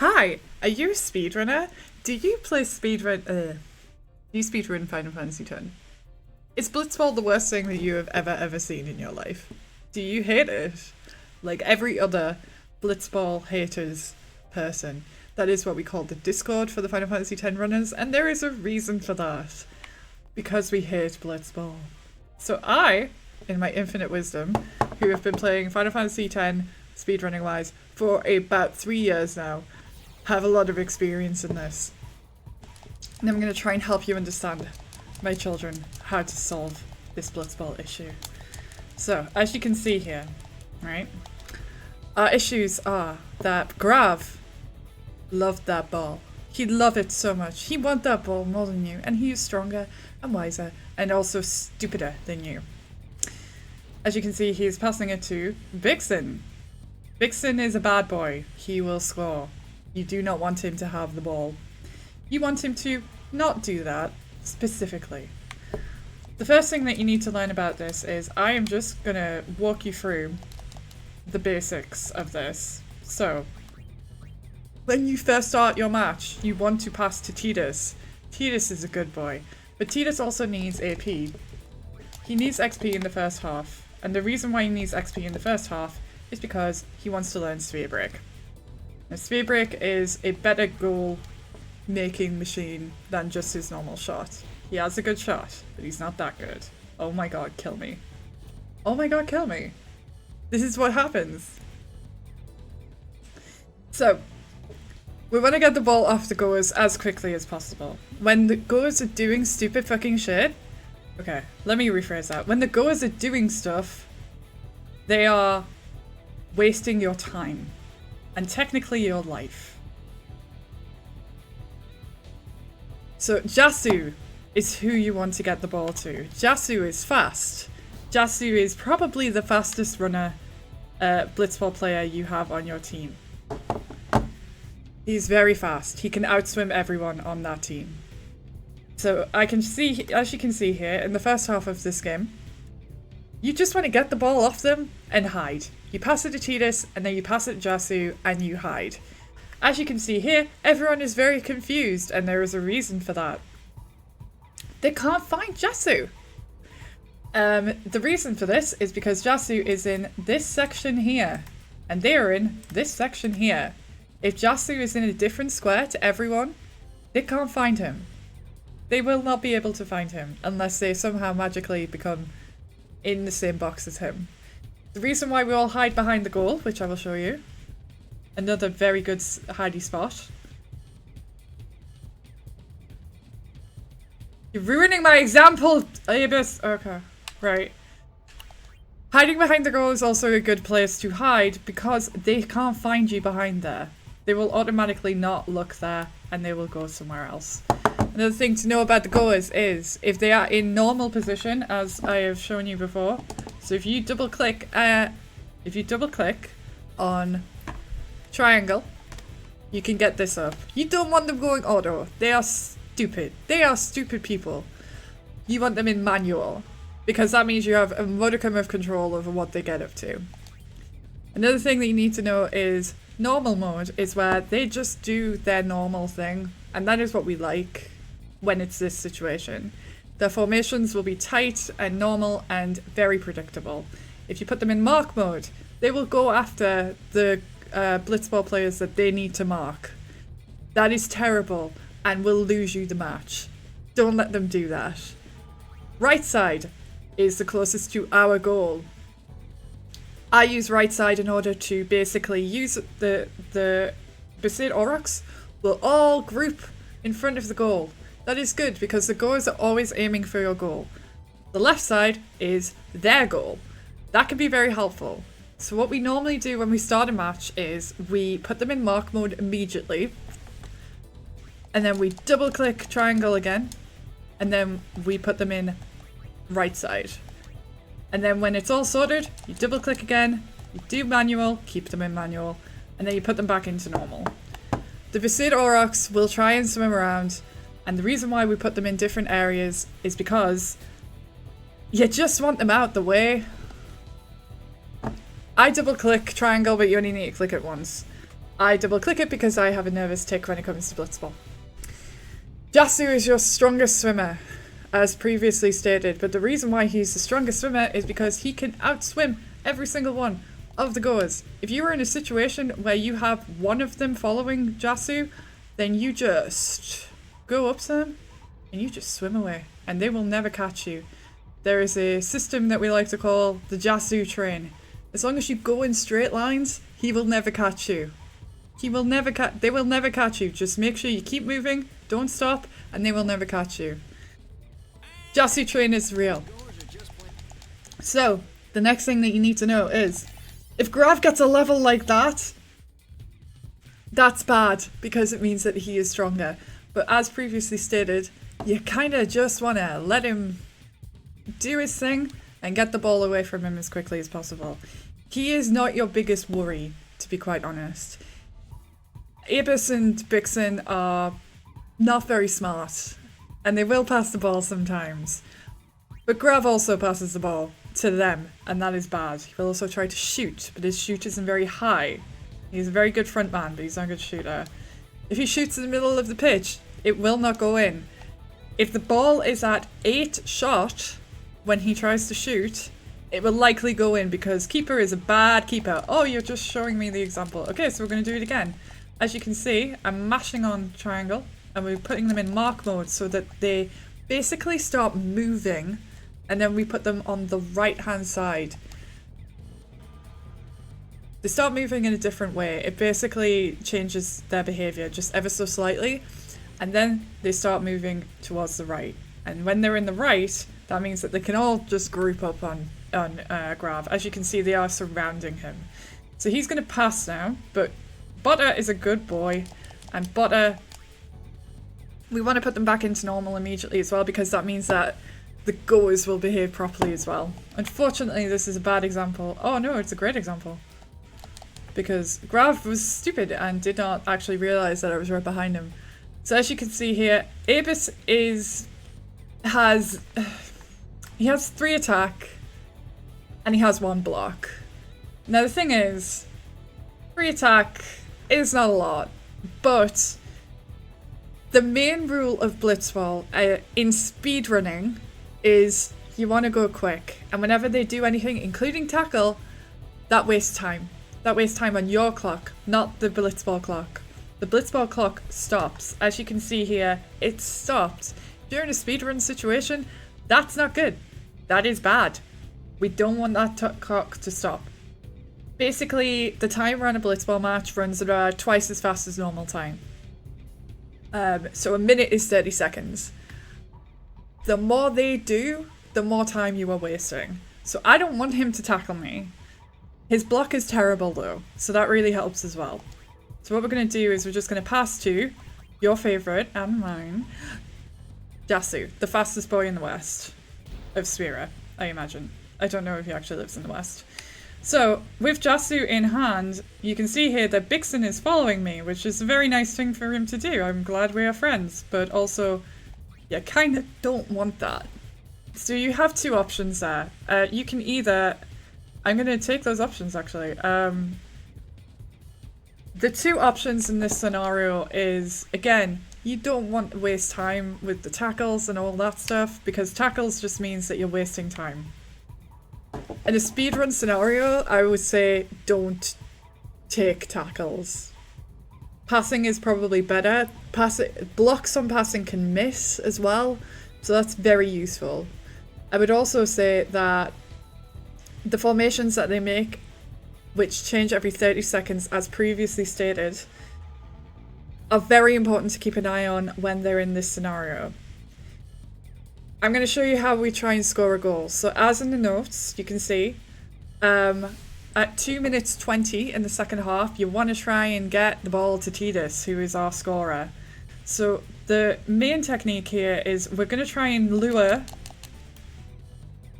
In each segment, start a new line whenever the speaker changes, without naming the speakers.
Hi, are you a speedrunner? Do you play speedrun? Do you speedrun Final Fantasy X? Is Blitzball the worst thing that you have ever seen in your life? Do you hate it? Like every other Blitzball haters person. That is what we call the Discord for the Final Fantasy X runners, and there is a reason for that. Because we hate Blitzball. So I, in my infinite wisdom, who have been playing Final Fantasy X, speedrunning wise, for about 3 years now, have a lot of experience in this. And I'm going to try and help you understand, my children, how to solve this Blitzball issue. So, as you can see here, right, our issues are that Grav loved that ball. He loved it so much. He wanted that ball more than you, and he is stronger and wiser and also stupider than you. As you can see, he's passing it to Vixen. Vixen is a bad boy. He will score. You do not want him to have the ball. You want him to not do that, specifically. The first thing that you need to learn about this is I am just going to walk you through the basics of this. So, when you first start your match, you want to pass to Tidus. Tidus is a good boy, but Tidus also needs AP. He needs XP in the first half, and the reason why he needs XP in the first half is because he wants to learn Sphere Break. Now, Sphere Break is a better goal-making machine than just his normal shot. He has a good shot, but he's not that good. Oh my god, kill me. Oh my god, kill me. This is what happens. So, we want to get the ball off the goers as quickly as possible. When the goers are doing stupid fucking shit... Okay, let me rephrase that. When the goers are doing stuff, they are wasting your time. And technically your life. So Jasu is who you want to get the ball to. Jasu is fast. Jasu is probably the fastest runner Blitzball player you have on your team. He's very fast. He can outswim everyone on that team. So I can see, as you can see here, in the first half of this game, you just want to get the ball off them and hide. You pass it to Tidus, and then you pass it to Jasu, and you hide. As you can see here, everyone is very confused, and there is a reason for that. They can't find Jasu. The reason for this is because Jasu is in this section here, and they are in this section here. If Jasu is in a different square to everyone, they can't find him. They will not be able to find him unless they somehow magically become in the same box as him. The reason why we all hide behind the goal, which I will show you. Another very good hidey spot. You're ruining my example, Abus. Okay, right. Hiding behind the goal is also a good place to hide because they can't find you behind there. They will automatically not look there and they will go somewhere else. Another thing to know about the goers is if they are in normal position, as I have shown you before. So if you double click on triangle, you can get this up. You don't want them going auto. They are stupid. They are stupid people. You want them in manual because that means you have a modicum of control over what they get up to. Another thing that you need to know is normal mode is where they just do their normal thing, and that is what we like when it's this situation. Their formations will be tight and normal and very predictable. If you put them in mark mode, they will go after the Blitzball players that they need to mark. That is terrible and will lose you the match. Don't let them do that. Right side is the closest to our goal. I use right side in order to basically use the Besaid Aurochs will all group in front of the goal. That is good because the goals are always aiming for your goal. The left side is their goal. That can be very helpful. So what we normally do when we start a match is we put them in mark mode immediately. And then we double click triangle again. And then we put them in right side. And then when it's all sorted, you double click again, you do manual, keep them in manual, and then you put them back into normal. The Besaid Aurochs will try and swim around, and the reason why we put them in different areas is because you just want them out the way. I double click triangle, but you only need to click it once. I double click it because I have a nervous tick when it comes to Blitzball. Jasu is your strongest swimmer, as previously stated, but the reason why he's the strongest swimmer is because he can outswim every single one of the goers. If you are in a situation where you have one of them following Jasu, then you just go up to them and you just swim away and they will never catch you. There is a system that we like to call the Jasu train. As long as you go in straight lines, he will never catch you. They will never catch you. Just make sure you keep moving, don't stop, and they will never catch you. Jasu train is real. So, the next thing that you need to know is, if Grav gets a level like that, that's bad, because it means that he is stronger. But as previously stated, you kind of just want to let him do his thing and get the ball away from him as quickly as possible. He is not your biggest worry, to be quite honest. Abus and Bixen are not very smart, and they will pass the ball sometimes. But Grav also passes the ball to them, and that is bad. He will also try to shoot, but his shoot isn't very high. He's a very good front man, but he's not a good shooter. If he shoots in the middle of the pitch, it will not go in. If the ball is at 8 shot when he tries to shoot, it will likely go in because keeper is a bad keeper. Oh, you're just showing me the example. Okay, so we're going to do it again. As you can see, I'm mashing on triangle and we're putting them in mark mode so that they basically start moving, and then we put them on the right hand side. They start moving in a different way. It basically changes their behavior just ever so slightly, and then they start moving towards the right. And when they're in the right, that means that they can all just group up on Grav. As you can see, they are surrounding him. So he's going to pass now, but Butter is a good boy, and Butter, we want to put them back into normal immediately as well, because that means that the goers will behave properly as well. Unfortunately, this is a bad example. Oh no, it's a great example. Because Grav was stupid and did not actually realise that I was right behind him. So as you can see here, Abus has 3 attack and he has 1 block. Now the thing is, 3 attack is not a lot, but the main rule of Blitzball in speedrunning is you want to go quick, and whenever they do anything, including tackle, that wastes time. That wastes time on your clock, not the Blitzball clock. The Blitzball clock stops. As you can see here, it stopped. During a speedrun situation, that's not good. That is bad. We don't want that clock to stop. Basically, the timer on a Blitzball match runs about twice as fast as normal time. So a minute is 30 seconds. The more they do, the more time you are wasting. So I don't want him to tackle me. His block is terrible though, so that really helps as well. So what we're going to do is we're just going to pass to your favourite and mine, Jasu, the fastest boy in the west of Spira, I imagine. I don't know if he actually lives in the west. So with Jasu in hand, you can see here that Bixen is following me, which is a very nice thing for him to do. I'm glad we are friends, but also, you kind of don't want that. So you have 2 options there. You can either, I'm going to take those options actually. The 2 options in this scenario is, again, you don't want to waste time with the tackles and all that stuff, because tackles just means that you're wasting time. In a speedrun scenario, I would say don't take tackles. Passing is probably better. Blocks on passing can miss as well, so that's very useful. I would also say that the formations that they make, which change every 30 seconds as previously stated, are very important to keep an eye on when they're in this scenario. I'm going to show you how we try and score a goal. So as in the notes, you can see, at 2 minutes 20 in the second half, you want to try and get the ball to Tidus, who is our scorer. So the main technique here is we're going to try and lure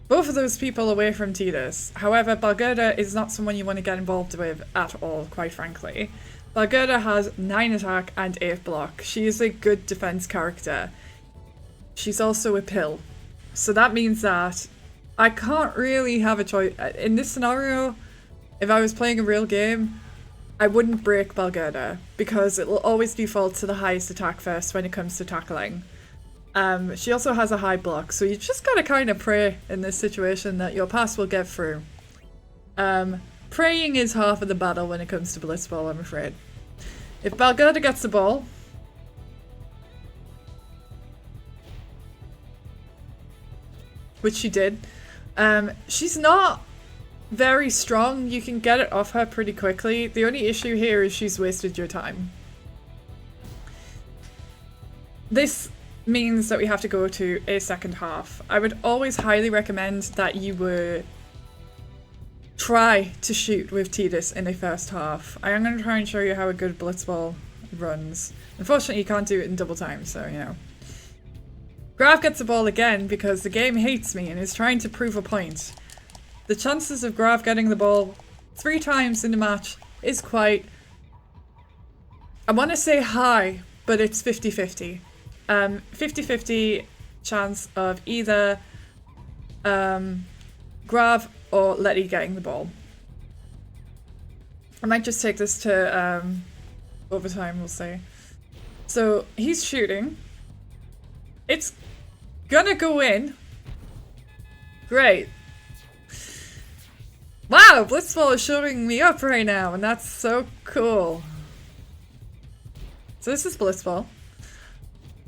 both of those people away from Tidus. However, Balgerda is not someone you want to get involved with at all, quite frankly. Balgerda has 9 attack and 8 block. She is a good defense character. She's also a pill. So that means that I can't really have a choice. In this scenario, if I was playing a real game, I wouldn't break Balgerda because it will always default to the highest attack first when it comes to tackling. She also has a high block, so you just gotta kind of pray in this situation that your pass will get through. Praying is half of the battle when it comes to Blitzball, I'm afraid. If Balgerda gets the ball, which she did, she's not very strong. You can get it off her pretty quickly. The only issue here is she's wasted your time. This means that we have to go to a second half. I would always highly recommend that you would try to shoot with Tidus in a first half. I am going to try and show you how a good Blitzball runs. Unfortunately, you can't do it in double time, so you know. Grav gets the ball again because the game hates me and is trying to prove a point. The chances of Grav getting the ball 3 times in the match is quite, I want to say high, but it's 50-50. 50-50 chance of either Grav or Letty getting the ball. I might just take this to overtime, we'll say. So he's shooting. It's gonna go in. Great. Wow, Blitzball is showing me up right now, and that's so cool. So this is Blitzball.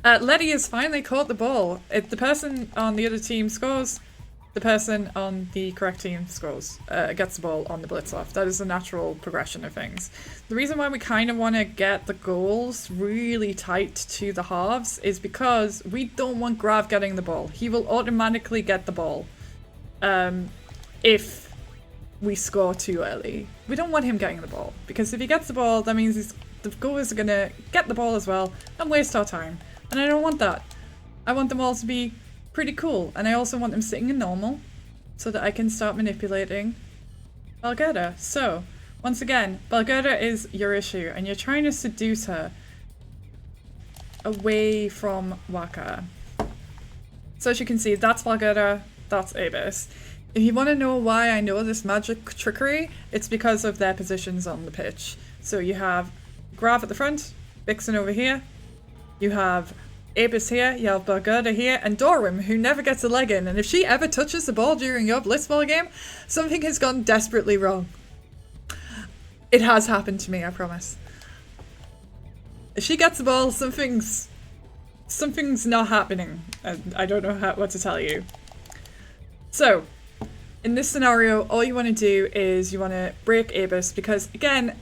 Letty has finally caught the ball. If the person on the other team scores, the person on the correct team scores, gets the ball on the blitz off. That is the natural progression of things. The reason why we kind of want to get the goals really tight to the halves is because we don't want Grav getting the ball. He will automatically get the ball if we score too early. We don't want him getting the ball, because if he gets the ball, that means the goers are going to get the ball as well and waste our time. And I don't want that. I want them all to be pretty cool, and I also want them sitting in normal so that I can start manipulating Balgerda. So, once again, Balgerda is your issue, and you're trying to seduce her away from Waka. So as you can see, that's Balgerda, that's Abyss. If you want to know why I know this magic trickery, it's because of their positions on the pitch. So you have Grav at the front, Vixen over here, you have Abyss here, you have Balgerda here, and Dorim, who never gets a leg in. And if she ever touches the ball during your Blitzball game, something has gone desperately wrong. It has happened to me, I promise. If she gets the ball, something's not happening. And I don't know what to tell you. So, in this scenario, all you want to do is you want to break Abyss, because again,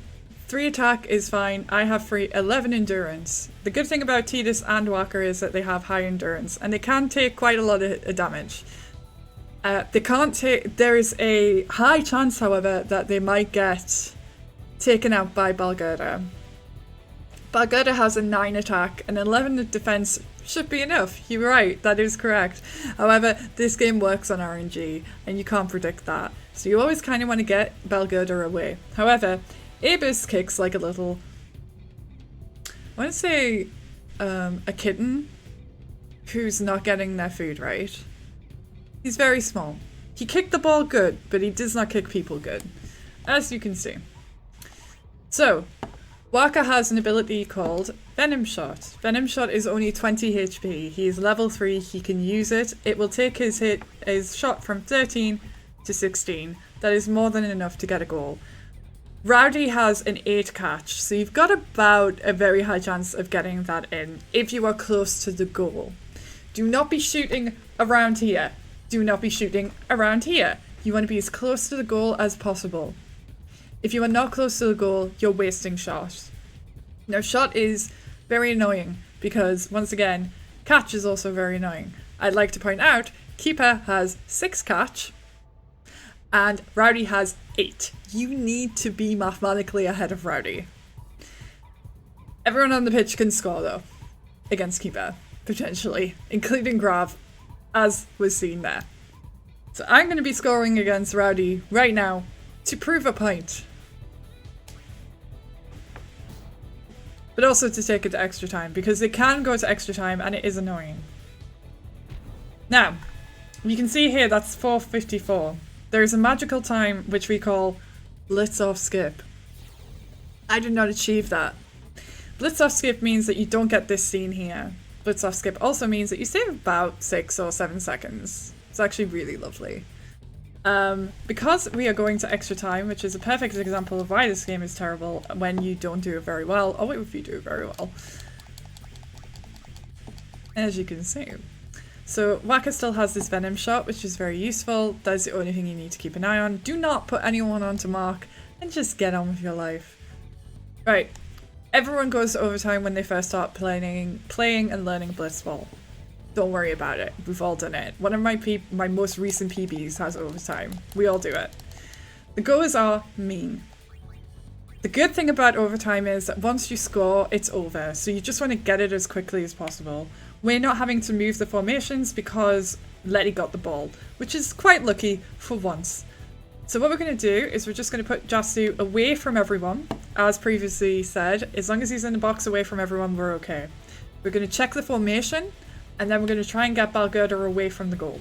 3 attack is fine. I have 11 endurance. The good thing about Tidus and Walker is that they have high endurance, and they can take quite a lot of damage. There is a high chance, however, that they might get taken out by Balgerda. Balgerda has a 9 attack, and 11 defense should be enough. You're right, that is correct. However, this game works on RNG, and you can't predict that. So you always kind of want to get Balgerda away. However, Abyss kicks like a little, I want to say a kitten who's not getting their food right. He's very small. He kicked the ball good, but he does not kick people good, as you can see. So, Waka has an ability called Venom Shot. Venom Shot is only 20 HP. He is level 3, he can use it. It will take his shot from 13 to 16. That is more than enough to get a goal. Rowdy has an 8 catch, so you've got about a very high chance of getting that in if you are close to the goal. Do not be shooting around here. Do not be shooting around here. You want to be as close to the goal as possible. If you are not close to the goal, you're wasting shot. Now, shot is very annoying because, once again, catch is also very annoying. I'd like to point out, Keeper has 6 catch and Rowdy has 8. You need to be mathematically ahead of Rowdy. Everyone on the pitch can score, though, against Keeper, potentially, including Grav, as was seen there. So I'm going to be scoring against Rowdy right now to prove a point. But also to take it to extra time, because it can go to extra time and it is annoying. Now, you can see here that's 4:54. There's a magical time which we call Blitz Off Skip. I did not achieve that. Blitz off skip means that you don't get this scene here. Blitz off skip also means that you save about 6 or 7 seconds. It's actually really lovely. Because we are going to extra time, which is a perfect example of why this game is terrible when you don't do it very well, or if you do it very well. As you can see. So Waka still has this venom shot, which is very useful. That's the only thing you need to keep an eye on. Do not put anyone onto Mark and just get on with your life. Right. Everyone goes to overtime when they first start playing and learning Blitzball. Don't worry about it. We've all done it. One of my most recent PBs has overtime. We all do it. The goers are mean. The good thing about overtime is that once you score, it's over. So you just want to get it as quickly as possible. We're not having to move the formations because Letty got the ball, which is quite lucky for once. So what we're going to do is we're just going to put Jasu away from everyone. As previously said, as long as he's in the box away from everyone, we're okay. We're going to check the formation, and then we're going to try and get Balgurda away from the goal.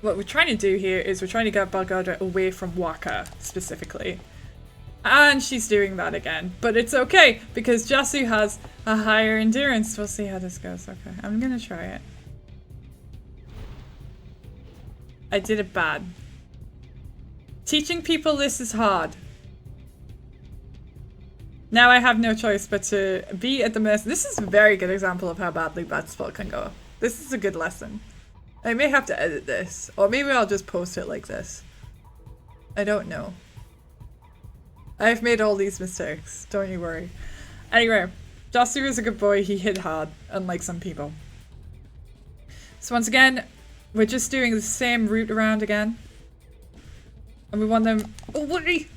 What we're trying to do here is we're trying to get Balgurda away from Waka, specifically. And she's doing that again. But it's okay, because Jasu has a higher endurance. We'll see how this goes. Okay, I'm going to try it. I did it bad. Teaching people this is hard. Now I have no choice but to be at the mercy. This is a very good example of how badly Blitzball can go. This is a good lesson. I may have to edit this, or maybe I'll just post it like this. I don't know. I've made all these mistakes, don't you worry. Anyway, Jasu is a good boy, he hit hard, unlike some people. So once again, we're just doing the same route around again. And we want them away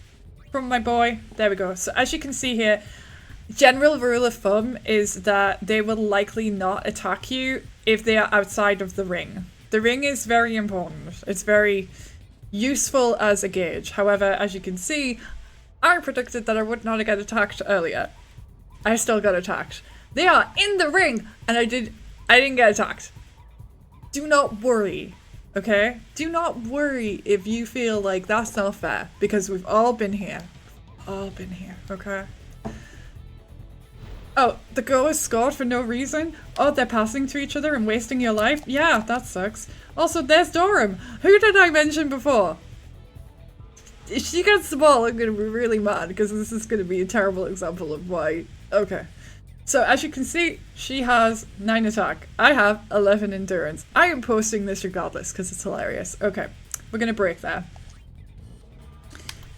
from my boy. There we go. So as you can see here, general rule of thumb is that they will likely not attack you if they are outside of the ring. The ring is very important. It's very useful as a gauge. However, as you can see, I predicted that I would not get attacked earlier. I still got attacked. They are in the ring and I didn't get attacked. Do not worry. Okay? Do not worry if you feel like that's not fair, because we've all been here. All been here, okay? Oh, the goers scored for no reason? Oh, they're passing to each other and wasting your life? Yeah, that sucks. Also, there's Dorum. Who did I mention before? If she gets the ball, I'm gonna be really mad, because this is gonna be a terrible example of why. Okay. So as you can see, she has 9 attack. I have 11 endurance. I am posting this regardless because it's hilarious. Okay, we're going to break there.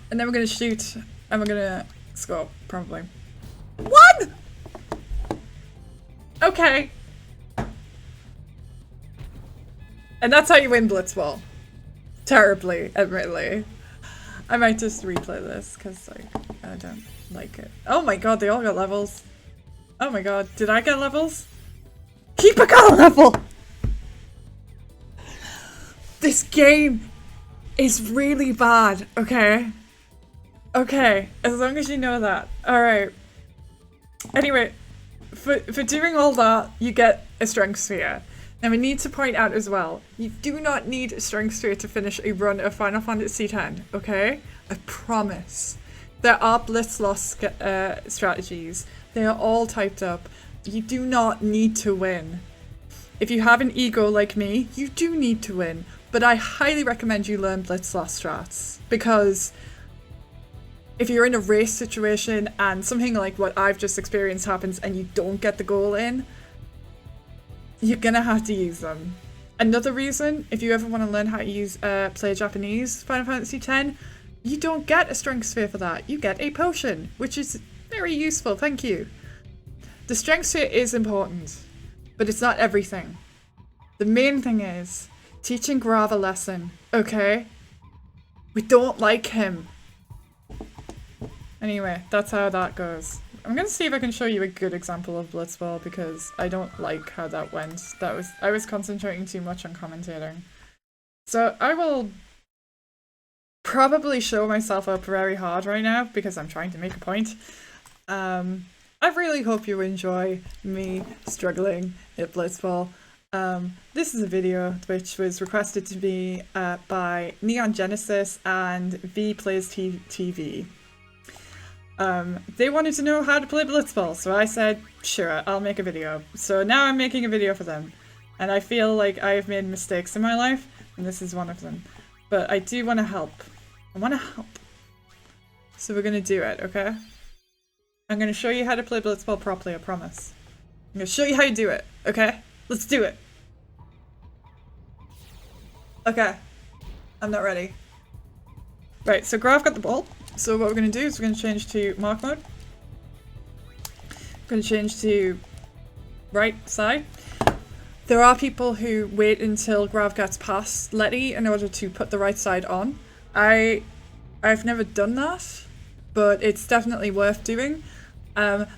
And then we're going to shoot and we're going to score, probably. 1! Okay. And that's how you win Blitzball. Terribly, admittedly. I might just replay this because like, I don't like it. Oh my god, they all got levels. Oh my god, did I get levels? Keeper got a level! This game is really bad, okay? Okay, as long as you know that. Alright. Anyway, for doing all that, you get a strength sphere. Now we need to point out as well, you do not need a strength sphere to finish a run of Final Fantasy X, okay? I promise. There are blitz loss strategies. They are all typed up. You do not need to win. If you have an ego like me, you do need to win. But I highly recommend you learn blitz loss strats. Because if you're in a race situation and something like what I've just experienced happens and you don't get the goal in, you're gonna have to use them. Another reason, if you ever want to learn how to use play Japanese Final Fantasy X, you don't get a strength sphere for that. You get a potion, which is very useful, thank you. The strength sphere is important, but it's not everything. The main thing is teaching Grav a lesson, okay? We don't like him. Anyway, that's how that goes. I'm gonna see if I can show you a good example of Blitzball because I don't like how that went. I was concentrating too much on commentating. So I will probably show myself up very hard right now because I'm trying to make a point. I really hope you enjoy me struggling at Blitzball. This is a video which was requested to me by Neon Genesis and V Plays TV. They wanted to know how to play Blitzball, so I said, sure, I'll make a video. So now I'm making a video for them. And I feel like I've made mistakes in my life, and this is one of them. But I do want to help. I want to help. So we're going to do it, okay? I'm going to show you how to play Blitzball properly, I promise. I'm going to show you how you do it, okay? Let's do it. Okay. I'm not ready. Right, so Graf got the ball. So what we're going to do is we're going to change to mark mode. Going to change to right side. There are people who wait until Grav gets past Letty in order to put the right side on. I've never done that, but it's definitely worth doing.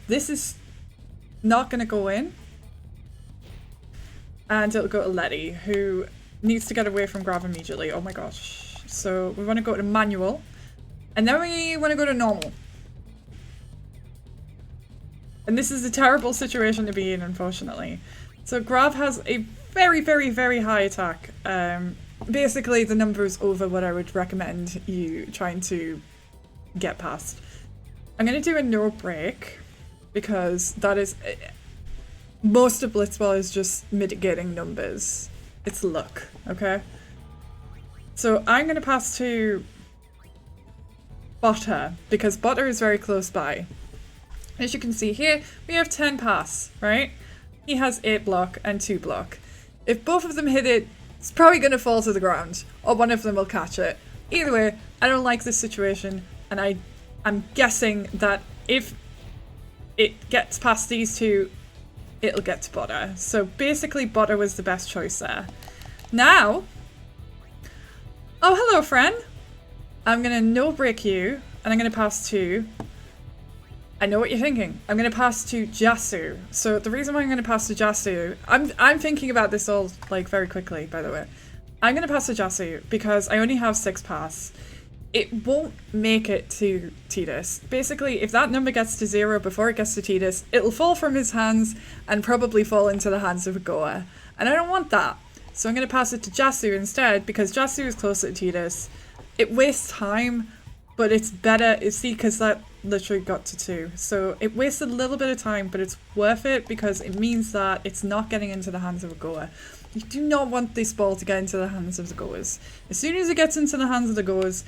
This is not going to go in, and it'll go to Letty, who needs to get away from Grav immediately. Oh my gosh. So we want to go to manual, and then we want to go to normal. And this is a terrible situation to be in, unfortunately. So Grav has a very, very, very high attack. Basically, the number is over what I would recommend you trying to get past. I'm going to do a no break, because that is... most of Blitzball is just mitigating numbers. It's luck, okay? So I'm going to pass to Botter, because Botter is very close by. As you can see here, we have 10 pass, right? He has 8 block and 2 block. If both of them hit it, it's probably going to fall to the ground, or one of them will catch it. Either way, I don't like this situation, and I'm guessing that if it gets past these two, it'll get to Botter. So basically, Botter was the best choice there. Now, oh hello friend! I'm going to no break you, and I'm going to pass to... I know what you're thinking. I'm going to pass to Jasu. So the reason why I'm going to pass to Jasu, I'm thinking about this all like very quickly, by the way. I'm going to pass to Jasu because I only have 6 pass. It won't make it to Titus. Basically, if that number gets to 0 before it gets to Titus, it'll fall from his hands and probably fall into the hands of a goer. And I don't want that. So I'm going to pass it to Jasu instead, because Jasu is closer to Titus. It wastes time, but it's better, see, because that literally got to 2. So it wasted a little bit of time, but it's worth it because it means that it's not getting into the hands of a goer. You do not want this ball to get into the hands of the goers. As soon as it gets into the hands of the goers,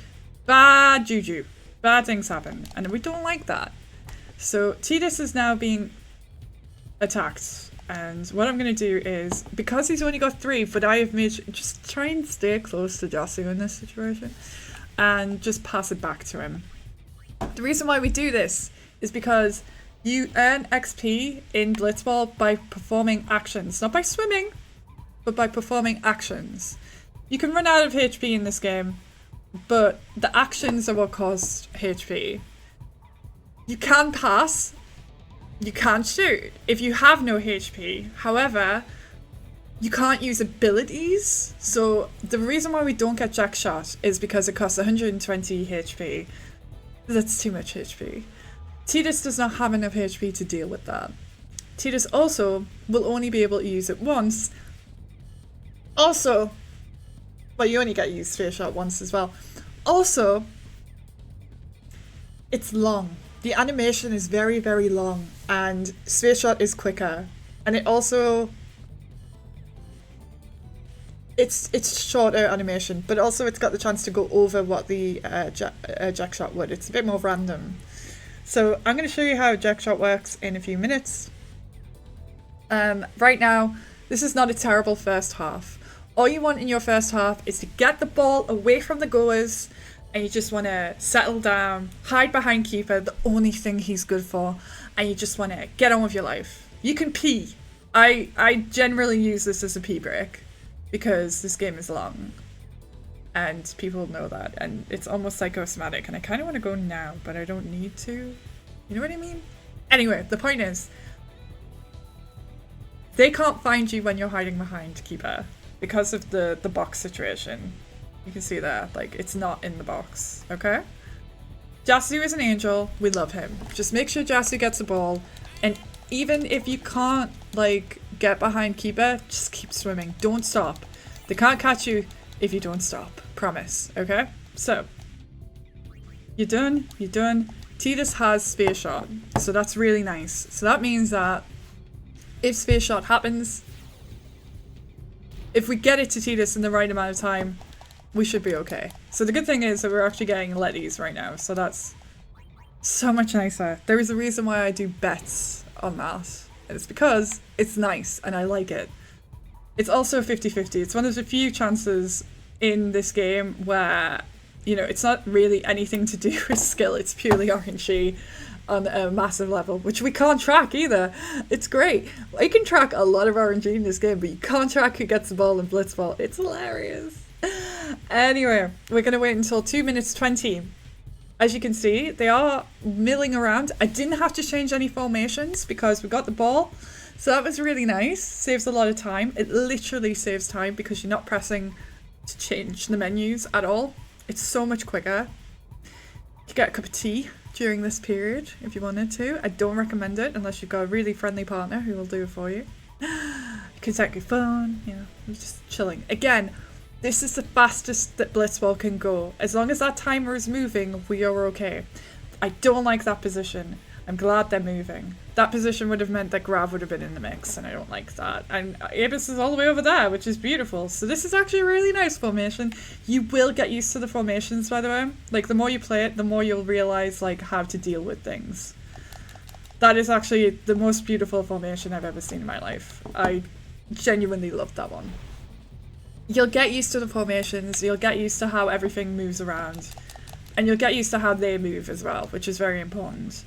bad juju. Bad things happen. And we don't like that. So Titus is now being attacked. And what I'm going to do is, because he's only got 3, but I have made just try and stay close to Jasu in this situation. And just pass it back to him. The reason why we do this is because you earn XP in Blitzball by performing actions. Not by swimming, but by performing actions. You can run out of HP in this game, but the actions are what cost HP. You can pass, you can't shoot if you have no HP. However, you can't use abilities. So the reason why we don't get Jack Shot is because it costs 120 HP. That's too much HP. Titus does not have enough HP to deal with that. Titus also will only be able to use it once. Also, well, you only get used Sphere Shot once as well. Also, it's long. The animation is very, very long, and Sphere Shot is quicker. And it also... It's shorter animation, but also it's got the chance to go over what the Jack Shot would. It's a bit more random. So I'm going to show you how Jack Shot works in a few minutes. Right now, this is not a terrible first half. All you want in your first half is to get the ball away from the goers, and you just want to settle down, hide behind keeper, the only thing he's good for, and you just want to get on with your life. You can pee. I generally use this as a pee break, because this game is long, and people know that, and it's almost psychosomatic, and I kind of want to go now, but I don't need to. You know what I mean? Anyway, the point is, they can't find you when you're hiding behind keeper, because of the box situation. You can see there, like, it's not in the box, okay? Jasu is an angel, we love him. Just make sure Jasu gets the ball, and even if you can't, like, get behind keeper, just keep swimming. Don't stop. They can't catch you if you don't stop. Promise. Okay? So, you're done. You're done. Tidus has Sphere Shot, so that's really nice. So that means that if Sphere Shot happens, if we get it to Tidus in the right amount of time, we should be okay. So the good thing is that we're actually getting Letties right now, so that's so much nicer. There is a reason why I do bets on that, and it's because it's nice and I like it. It's also 50-50. It's one of the few chances in this game where, you know, it's not really anything to do with skill, it's purely RNG on a massive level, which we can't track either. It's great. You can track a lot of RNG in this game, but you can't track who gets the ball in Blitzball. It's hilarious. Anyway, we're going to wait until 2 minutes 20. As you can see, they are milling around. I didn't have to change any formations because we got the ball. So that was really nice. Saves a lot of time. It literally saves time because you're not pressing to change the menus at all. It's so much quicker. You could get a cup of tea during this period if you wanted to. I don't recommend it unless you've got a really friendly partner who will do it for you. You can take your phone, you know, just chilling. Again, this is the fastest that Blitzball can go. As long as that timer is moving, we are okay. I don't like that position. I'm glad they're moving. That position would have meant that Grav would have been in the mix, and I don't like that. And Abus is all the way over there, which is beautiful. So this is actually a really nice formation. You will get used to the formations, by the way. Like, the more you play it, the more you'll realise, like, how to deal with things. That is actually the most beautiful formation I've ever seen in my life. I genuinely loved that one. You'll get used to the formations, you'll get used to how everything moves around, and you'll get used to how they move as well, which is very important.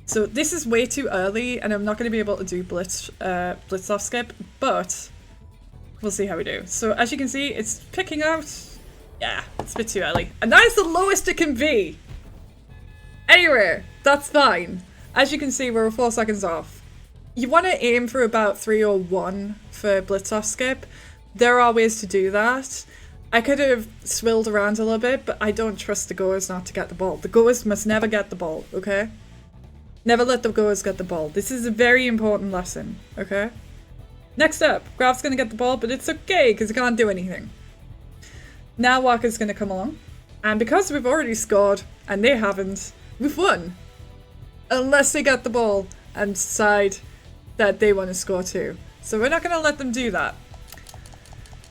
So this is way too early, and I'm not going to be able to do blitz off skip, but we'll see how we do. So as you can see, it's picking out. Yeah, it's a bit too early, and that is the lowest it can be. Anyway, that's fine. As you can see, we're 4 seconds off. You want to aim for about 3 or 1 for blitz off skip. There are ways to do that. I could have swilled around a little bit, but I don't trust the goers not to get the ball. The goers must never get the ball, okay? Never let the goers get the ball. This is a very important lesson, okay? Next up, Graf's gonna get the ball, but it's okay, because he can't do anything. Now Walker's gonna come along, and because we've already scored, and they haven't, we've won. Unless they get the ball and decide that they want to score too. So we're not gonna let them do that.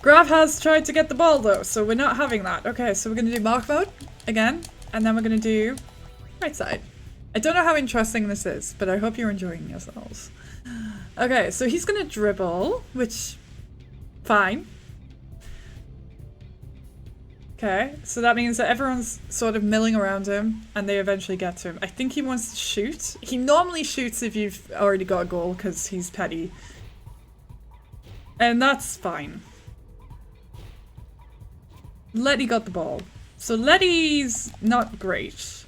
Graf has tried to get the ball though, so we're not having that. Okay, so we're going to do mark mode again, and then we're going to do right side. I don't know how interesting this is, but I hope you're enjoying yourselves. Okay, so he's going to dribble, which, fine. Okay, so that means that everyone's sort of milling around him, and they eventually get to him. I think he wants to shoot. He normally shoots if you've already got a goal, because he's petty. And that's fine. Letty got the ball. So Letty's not great.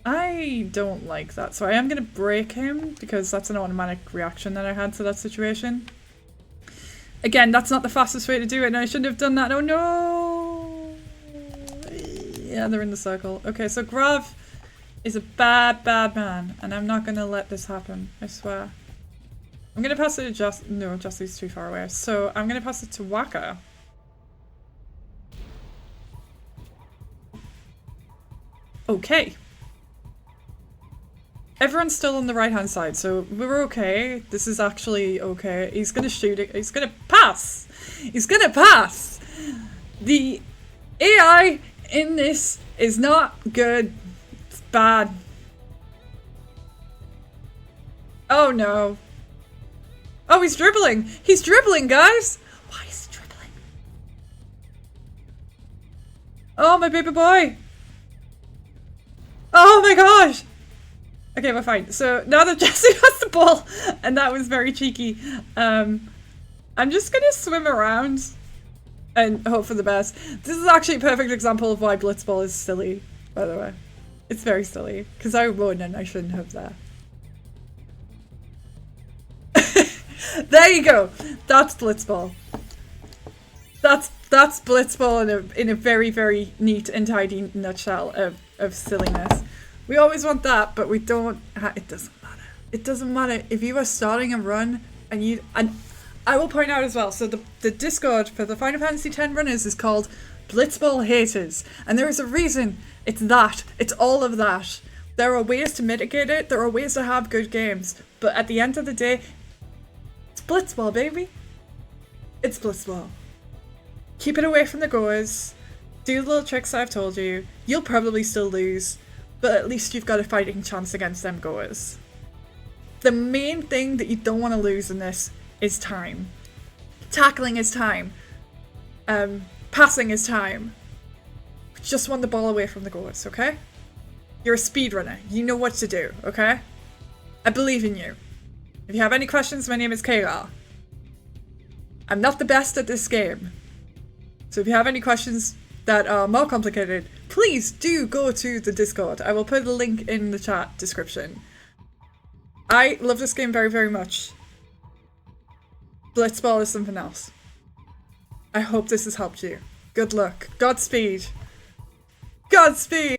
I don't like that. So I am going to break him because that's an automatic reaction that I had to that situation. Again, that's not the fastest way to do it, and I shouldn't have done that. Oh no! Yeah, they're in the circle. Okay, so Grav is a bad, bad man, and I'm not going to let this happen. I swear. I'm going to pass it to no, Jossy's too far away. So I'm going to pass it to Waka. Okay. Everyone's still on the right-hand side, so we're okay. This is actually okay. He's gonna shoot it. He's gonna pass! He's gonna pass! The AI in this is not good. It's bad. Oh no. Oh, he's dribbling! He's dribbling, guys! Why is he dribbling? Oh, my baby boy! Oh my gosh! Okay, we're fine. So now that Jesse has the ball, and that was very cheeky, I'm just gonna swim around and hope for the best. This is actually a perfect example of why Blitzball is silly, by the way. It's very silly, because I won and I shouldn't have that. There you go! That's Blitzball. That's Blitzball in a very, very neat and tidy nutshell of silliness. We always want that, but we don't. It doesn't matter. It doesn't matter if you are starting a run and I will point out as well. So the Discord for the Final Fantasy X runners is called Blitzball Haters, and there is a reason It's that. It's all of that. There are ways to mitigate it. There are ways to have good games. But at the end of the day, it's Blitzball, baby. It's Blitzball. Keep it away from the goers. Do the little tricks I've told you. You'll probably still lose, but at least you've got a fighting chance against them goers. The main thing that you don't want to lose in this is time. Tackling is time. Passing is time. Just want the ball away from the goers, okay? You're a speedrunner. You know what to do, okay? I believe in you. If you have any questions, my name is KR. I'm not the best at this game. So if you have any questions that are more complicated, please do go to the Discord. I will put the link in the chat description. I love this game very, very much. Blitzball is something else. I hope this has helped you. Good luck. Godspeed. Godspeed!